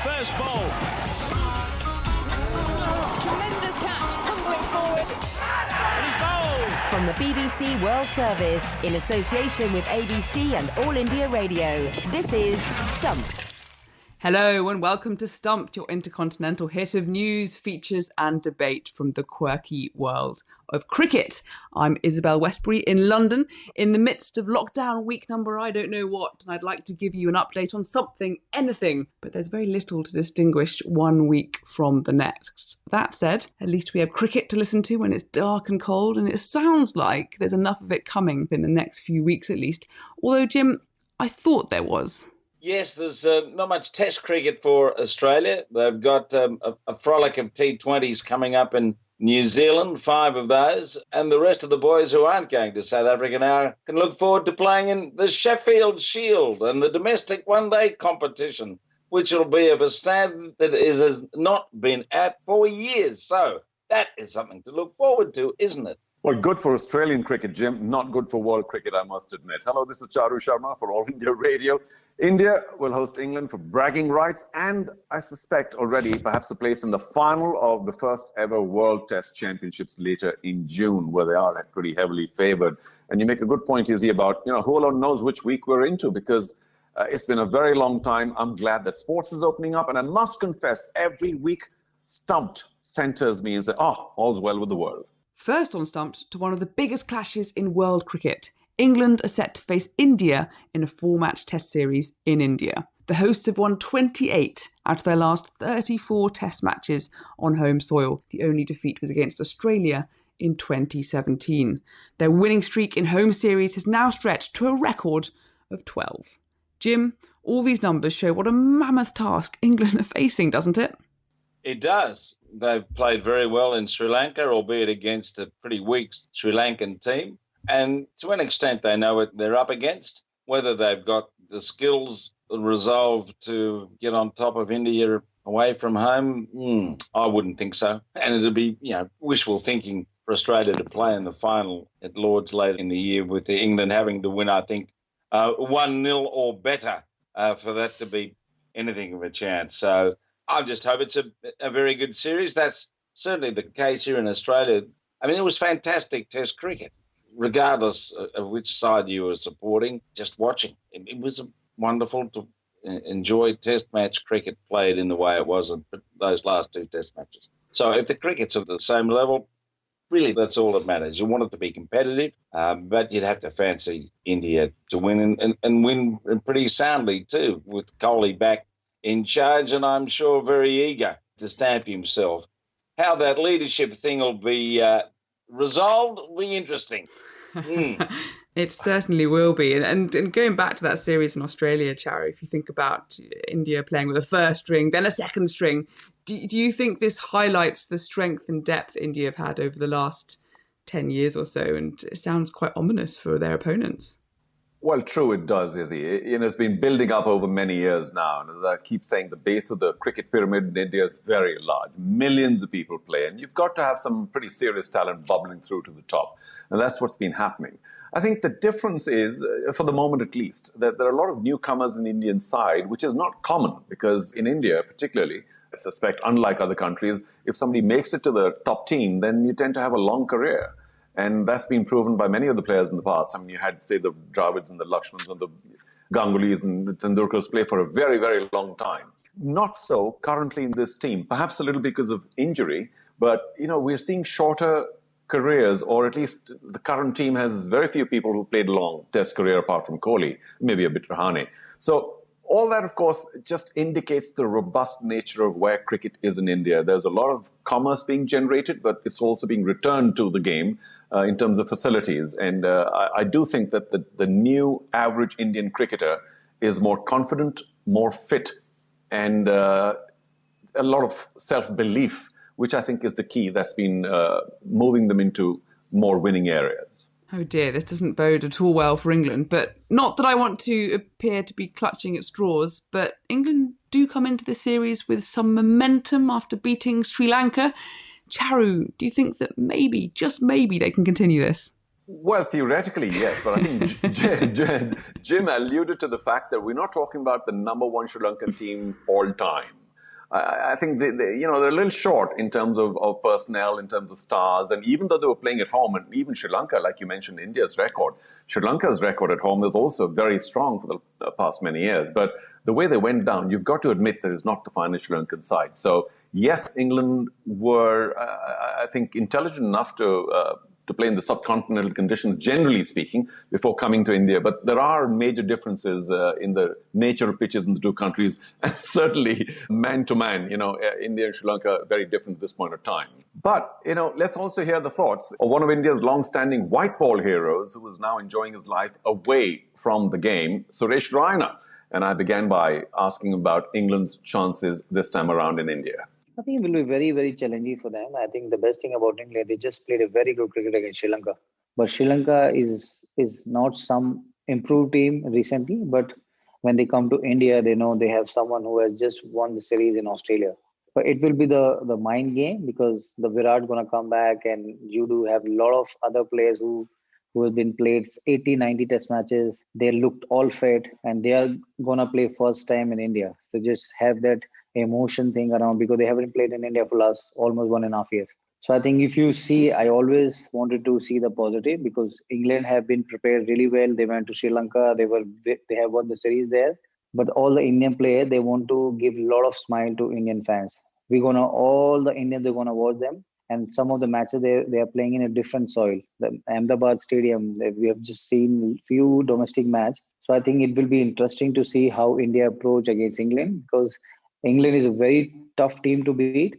First ball. Tremendous catch, tumbling forward. And he's bowled. From the BBC World Service, in association with ABC and All India Radio, this is Stumped. Hello and welcome to Stumped, your intercontinental hit of news, features and debate from the quirky world of cricket. I'm Isabelle Westbury in London, in the midst of lockdown week number I don't know what, and I'd like to give you an update on something, anything, but there's very little to distinguish one week from the next. That said, at least we have cricket to listen to when it's dark and cold, and it sounds like there's enough of it coming in the next few weeks at least, although Jim, I thought there was. Yes, there's not much Test cricket for Australia. They've got a frolic of T20s coming up in New Zealand, 5 of those, and the rest of the boys who aren't going to South Africa now can look forward to playing in the Sheffield Shield and the domestic one-day competition, which will be of a standard that has not been at for years. So that is something to look forward to, isn't it? Well, good for Australian cricket, Jim. Not good for world cricket, I must admit. Hello, this is Charu Sharma for All India Radio. India will host England for bragging rights and, I suspect already, perhaps a place in the final of the first ever World Test Championships later in June, where they are pretty heavily favoured. And you make a good point, Izzy, about, who alone knows which week we're into, because it's been a very long time. I'm glad that sports is opening up. And I must confess, every week, Stumped centres me and says, all's well with the world. First on Stumped to one of the biggest clashes in world cricket. England are set to face India in a 4-match test series in India. The hosts have won 28 out of their last 34 test matches on home soil. The only defeat was against Australia in 2017. Their winning streak in home series has now stretched to a record of 12. Jim, all these numbers show what a mammoth task England are facing, doesn't it? It does. They've played very well in Sri Lanka, albeit against a pretty weak Sri Lankan team. And to an extent, they know what they're up against. Whether they've got the skills, the resolve to get on top of India away from home, I wouldn't think so. And it'd be, wishful thinking for Australia to play in the final at Lord's later in the year, with England having to win, I think, 1-0 or better for that to be anything of a chance. So I just hope it's a very good series. That's certainly the case here in Australia. I mean, it was fantastic Test cricket, regardless of which side you were supporting, just watching. It was wonderful to enjoy Test match cricket played in the way it was in those last 2 Test matches. So if the cricket's at the same level, really that's all that matters. You want it to be competitive, but you'd have to fancy India to win and win pretty soundly too, with Kohli back in charge, and I'm sure very eager to stamp himself. How that leadership thing will be resolved will be interesting. It certainly will be. And going back to that series in Australia, Charu, if you think about India playing with a first string, then a second string, do you think this highlights the strength and depth India have had over the last 10 years or so? And it sounds quite ominous for their opponents. Well, true, it does, Izzy. It's been building up over many years now. And as I keep saying, the base of the cricket pyramid in India is very large. Millions of people play, and you've got to have some pretty serious talent bubbling through to the top. And that's what's been happening. I think the difference is, for the moment at least, that there are a lot of newcomers in the Indian side, which is not common, because in India particularly, I suspect, unlike other countries, if somebody makes it to the top team, then you tend to have a long career. And that's been proven by many of the players in the past. I mean, you had, say, the Dravids and the Lakshmans and the Gangulys and the Tendulkars play for a very, very long time. Not so currently in this team, perhaps a little because of injury, but, we're seeing shorter careers, or at least the current team has very few people who played a long Test career apart from Kohli, maybe a bit Rahane. So all that, of course, just indicates the robust nature of where cricket is in India. There's a lot of commerce being generated, but it's also being returned to the game in terms of facilities. And I do think that the new average Indian cricketer is more confident, more fit, and a lot of self-belief, which I think is the key that's been moving them into more winning areas. Oh dear, this doesn't bode at all well for England. But not that I want to appear to be clutching at straws, but England do come into the series with some momentum after beating Sri Lanka. Charu, do you think that maybe, just maybe, they can continue this? Well, theoretically, yes, but I think Jim alluded to the fact that we're not talking about the number one Sri Lankan team all time. I think they're a little short in terms of personnel, in terms of stars, and even though they were playing at home, and even Sri Lanka, like you mentioned, India's record, Sri Lanka's record at home is also very strong for the past many years. But the way they went down, you've got to admit that it's not the finest Sri Lankan side. So yes, England were, I think, intelligent enough to play in the subcontinental conditions, generally speaking, before coming to India. But there are major differences in the nature of pitches in the two countries. And certainly, man to man, India and Sri Lanka are very different at this point of time. But, let's also hear the thoughts of one of India's long-standing white ball heroes who is now enjoying his life away from the game, Suresh Raina. And I began by asking about England's chances this time around in India. I think it will be very, very challenging for them. I think the best thing about England, they just played a very good cricket against Sri Lanka. But Sri Lanka is not some improved team recently. But when they come to India, they know they have someone who has just won the series in Australia. But it will be the mind game because the Virat going to come back and you do have a lot of other players who have been played 80, 90 test matches. They looked all fit and they are going to play first time in India. So just have that emotion thing around because they haven't played in India for last almost 1.5 years. So I think if you see, I always wanted to see the positive because England have been prepared really well. They went to Sri Lanka. They have won the series there. But all the Indian players, they want to give a lot of smile to Indian fans. All the Indians, they're going to watch them. And some of the matches, they are playing in a different soil. The Ahmedabad Stadium, we have just seen few domestic match. So I think it will be interesting to see how India approach against England because England is a very tough team to beat,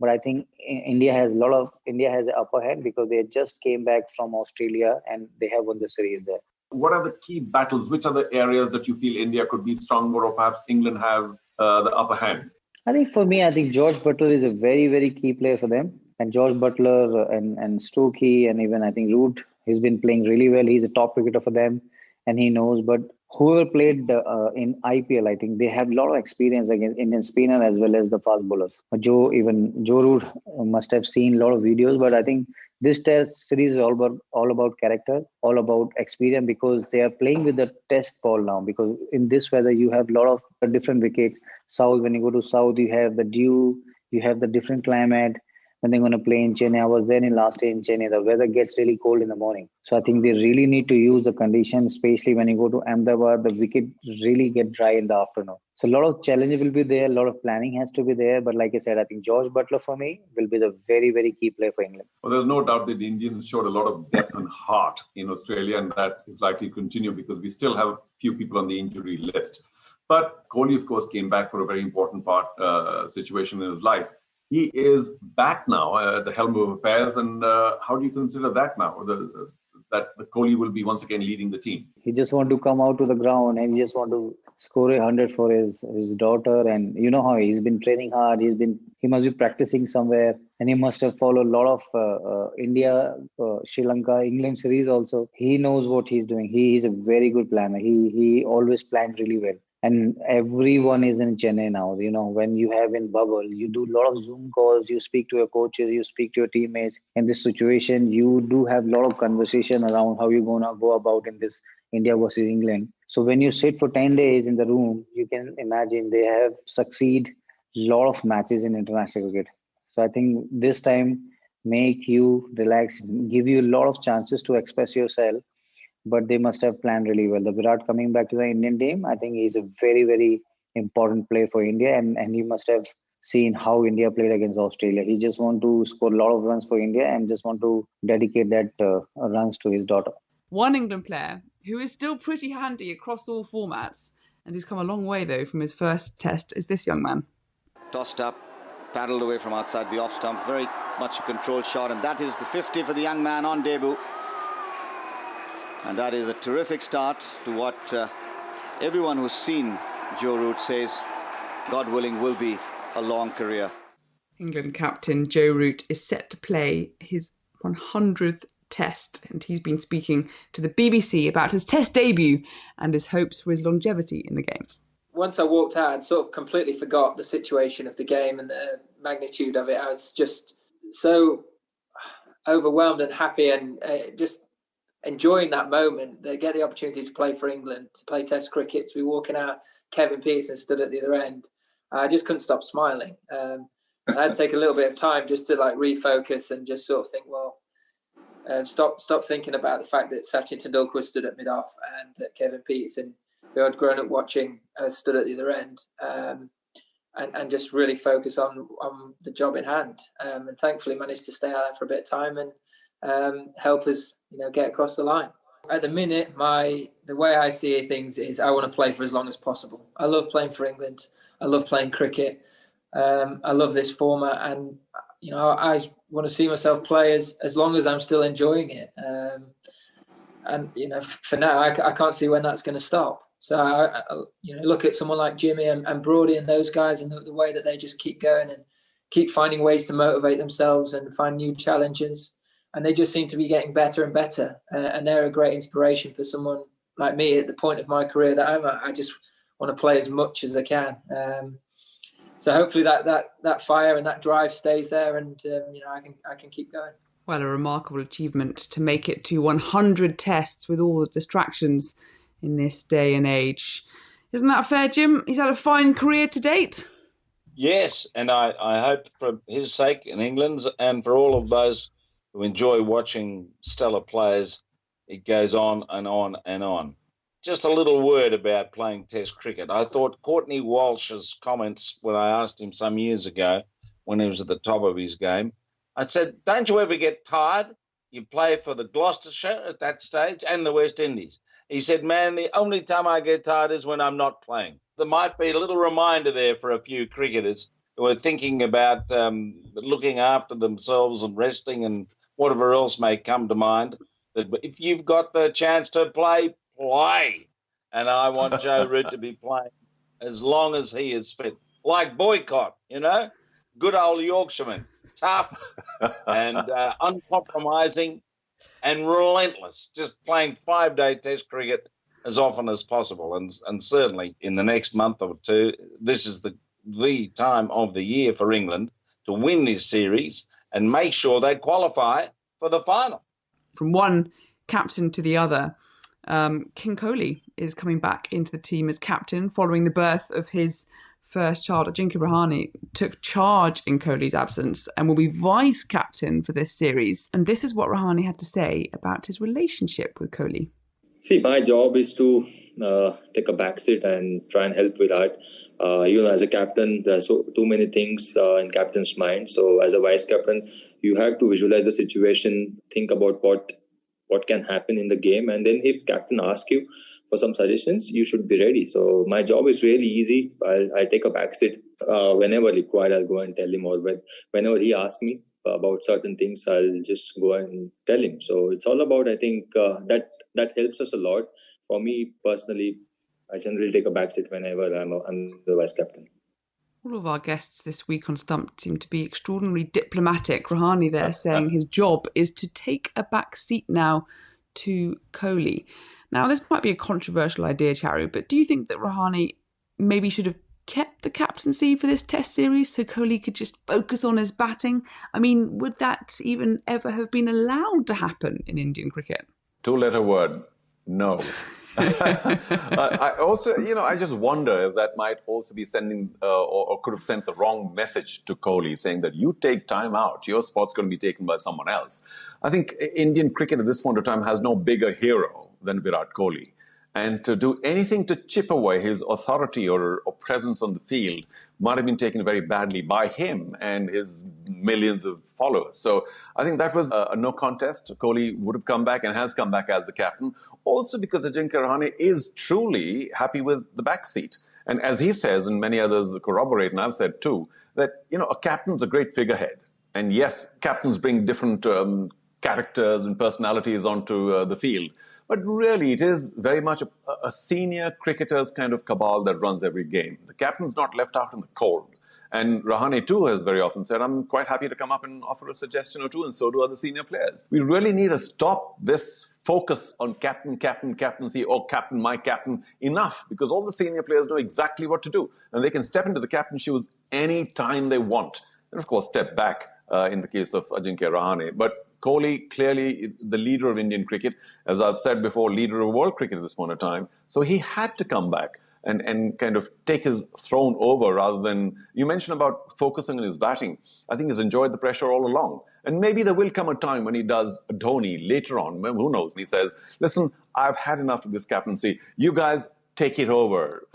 but I think India has the upper hand because they just came back from Australia and they have won the series there. What are the key battles? Which are the areas that you feel India could be stronger or perhaps England have the upper hand? I think for me, George Butler is a very, very key player for them. And George Butler and Stokey and even I think Root, he's been playing really well. He's a top cricketer for them and he knows. But whoever played in IPL, I think they have a lot of experience against Indian spinner as well as the fast bowlers. Joe Root must have seen a lot of videos, but I think this test series is all about character, all about experience because they are playing with the test ball now because in this weather you have a lot of different wickets. South, when you go to South, you have the dew, you have the different climate. When they're going to play in Chennai, I was there in last day in Chennai. The weather gets really cold in the morning. So I think they really need to use the conditions, especially when you go to Ahmedabad, the wicket really get dry in the afternoon. So a lot of challenge will be there. A lot of planning has to be there. But like I said, I think George Butler for me will be the very, very key player for England. Well, there's no doubt that the Indians showed a lot of depth and heart in Australia, and that is likely to continue because we still have a few people on the injury list. But Kohli, of course, came back for a very important situation in his life. He is back now at the helm of affairs. And how do you consider that now, that the Kohli will be once again leading the team? He just want to come out to the ground and he just want to score 100 for his daughter. And you know how he's been training hard. He must be practicing somewhere. And he must have followed a lot of India, Sri Lanka, England series also. He knows what he's doing. He is a very good planner. He always planned really well. And everyone is in Chennai now. You know, when you have in bubble, you do a lot of Zoom calls, you speak to your coaches, you speak to your teammates. In this situation, you do have a lot of conversation around how you're going to go about in this India versus England. So when you sit for 10 days in the room, you can imagine they have succeed a lot of matches in international cricket. So I think this time make you relax, give you a lot of chances to express yourself. But they must have planned really well. The Virat coming back to the Indian team, I think he's a very, very important player for India. And he must have seen how India played against Australia. He just want to score a lot of runs for India and just want to dedicate that runs to his daughter. One England player who is still pretty handy across all formats, and he's come a long way, though, from his first test, is this young man. Tossed up, paddled away from outside the off stump. Very much a controlled shot. And that is the 50 for the young man on debut. And that is a terrific start to what everyone who's seen Joe Root says, God willing, will be a long career. England captain Joe Root is set to play his 100th test, and he's been speaking to the BBC about his test debut and his hopes for his longevity in the game. Once I walked out, I'd sort of completely forgot the situation of the game and the magnitude of it. I was just so overwhelmed and happy and just enjoying that moment. They get the opportunity to play for England, to play Test cricket, to be walking out. Kevin Peterson stood at the other end. I just couldn't stop smiling. And I'd take a little bit of time just to like refocus and just sort of think, well, stop thinking about the fact that Sachin Tendulkar stood at mid-off and that Kevin Peterson, who I'd grown up watching, stood at the other end. And just really focus on the job in hand. And thankfully managed to stay out there for a bit of time and help us, get across the line. At the minute, the way I see things is I want to play for as long as possible. I love playing for England. I love playing cricket. I love this format, and I want to see myself play as long as I'm still enjoying it. And for now, I can't see when that's going to stop. So I look at someone like Jimmy and Brody and those guys, and the way that they just keep going and keep finding ways to motivate themselves and find new challenges. And they just seem to be getting better and better. And they're a great inspiration for someone like me at the point of my career that I'm at. I just want to play as much as I can. So hopefully that fire and that drive stays there, and I can keep going. Well, a remarkable achievement to make it to 100 tests with all the distractions in this day and age. Isn't that fair, Jim? He's had a fine career to date. Yes, and I hope for his sake and England's and for all of those who enjoy watching stellar players, it goes on and on and on. Just a little word about playing Test cricket. I thought Courtney Walsh's comments when I asked him some years ago when he was at the top of his game, I said, don't you ever get tired? You play for the Gloucestershire at that stage and the West Indies. He said, man, the only time I get tired is when I'm not playing. There might be a little reminder there for a few cricketers who are thinking about looking after themselves and resting and whatever else may come to mind. That if you've got the chance to play, play. And I want Joe Root to be playing as long as he is fit. Like Boycott, good old Yorkshireman, tough and uncompromising and relentless, just playing 5-day Test cricket as often as possible. And certainly in the next month or two, this is the time of the year for England to win this series and make sure they qualify for the final. From one captain to the other, King Kohli is coming back into the team as captain following the birth of his first child. Ajinkya Rahane took charge in Kohli's absence and will be vice captain for this series. And this is what Rahane had to say about his relationship with Kohli. See, my job is to take a backseat and try and help with that. As a captain, there are too many things in captain's mind. So as a vice captain, you have to visualize the situation, think about what can happen in the game. And then if captain asks you for some suggestions, you should be ready. So my job is really easy. I take a backseat. Whenever required, I'll go and tell him, or whenever he asks me about certain things, I'll just go and tell him. So it's all about, I think, that helps us a lot. For me personally, I generally take a backseat whenever I'm the vice captain. All of our guests this week on Stumped seem to be extraordinarily diplomatic. Rahane there saying his job is to take a back seat now to Kohli. Now, this might be a controversial idea, Charu, but do you think that Rahane maybe should have kept the captaincy for this Test series so Kohli could just focus on his batting? I mean, would that even ever have been allowed to happen in Indian cricket? 2-letter word, no. I also, I just wonder if that might also be sending or could have sent the wrong message to Kohli, saying that you take time out, your spot's going to be taken by someone else. I think Indian cricket at this point of time has no bigger hero than Virat Kohli. And to do anything to chip away his authority or presence on the field might have been taken very badly by him and his millions of followers. So I think that was a no contest. Kohli would have come back and has come back as the captain. Also because Ajinkya Rahane is truly happy with the backseat. And as he says, and many others corroborate, and I've said too, that, a captain's a great figurehead. And yes, captains bring different characters and personalities onto the field. But really, it is very much a senior cricketer's kind of cabal that runs every game. The captain's not left out in the cold. And Rahane, too, has very often said, I'm quite happy to come up and offer a suggestion or two, and so do other senior players. We really need to stop this focus on captaincy, or captain, my captain, enough, because all the senior players know exactly what to do. And they can step into the captain's shoes any time they want. And, of course, step back in the case of Ajinkya Rahane. But Kohli, clearly the leader of Indian cricket, as I've said before, leader of world cricket at this point in time. So he had to come back and kind of take his throne over rather than, you mentioned about focusing on his batting. I think he's enjoyed the pressure all along. And maybe there will come a time when he does Dhoni later on, who knows, and he says, listen, I've had enough of this captaincy. You guys take it over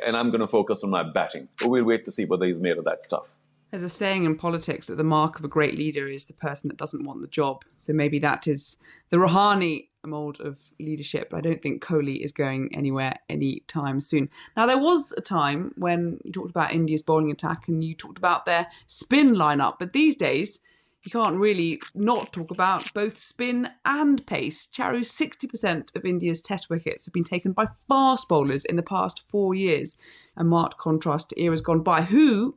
and I'm going to focus on my batting. But we'll wait to see whether he's made of that stuff. There's a saying in politics that the mark of a great leader is the person that doesn't want the job. So maybe that is the Rahane mould of leadership. I don't think Kohli is going anywhere anytime soon. Now, there was a time when you talked about India's bowling attack and you talked about their spin lineup. But these days, you can't really not talk about both spin and pace. Charu, 60% of India's test wickets have been taken by fast bowlers in the past 4 years. A marked contrast to eras gone by. Who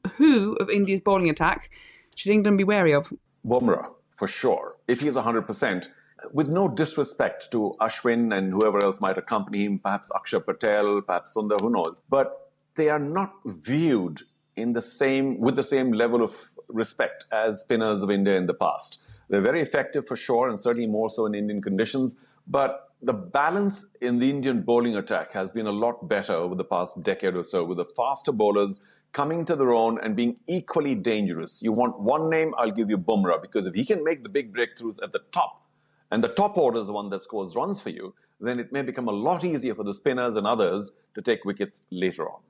of India's bowling attack should England be wary of? Bumrah, for sure. If he's 100%, with no disrespect to Ashwin and whoever else might accompany him, perhaps Akshar Patel, perhaps Sundar, who knows. But they are not viewed with the same level of respect as spinners of India in the past. They're very effective for sure, and certainly more so in Indian conditions. But the balance in the Indian bowling attack has been a lot better over the past decade or so, with the faster bowlers coming to their own and being equally dangerous. You want one name, I'll give you Bumrah, because if he can make the big breakthroughs at the top, and the top order is the one that scores runs for you, then it may become a lot easier for the spinners and others to take wickets later on.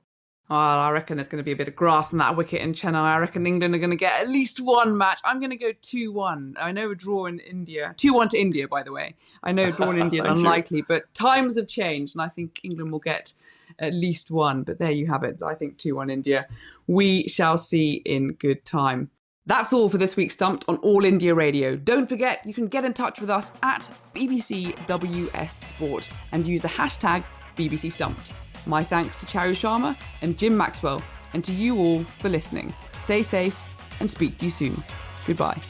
Oh, I reckon there's going to be a bit of grass on that wicket in Chennai. I reckon England are going to get at least one match. I'm going to go 2-1. I know a draw in India. 2-1 to India, by the way. I know a draw in India is unlikely, but times have changed, and I think England will get at least one. But there you have it. I think 2-1 India. We shall see in good time. That's all for this week's Stumped on All India Radio. Don't forget, you can get in touch with us at BBC WS Sport and use the hashtag BBC Stumped. My thanks to Charu Sharma and Jim Maxwell, and to you all for listening. Stay safe and speak to you soon. Goodbye.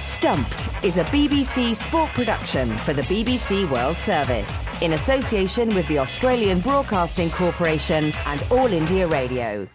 Stumped is a BBC sport production for the BBC World Service in association with the Australian Broadcasting Corporation and All India Radio.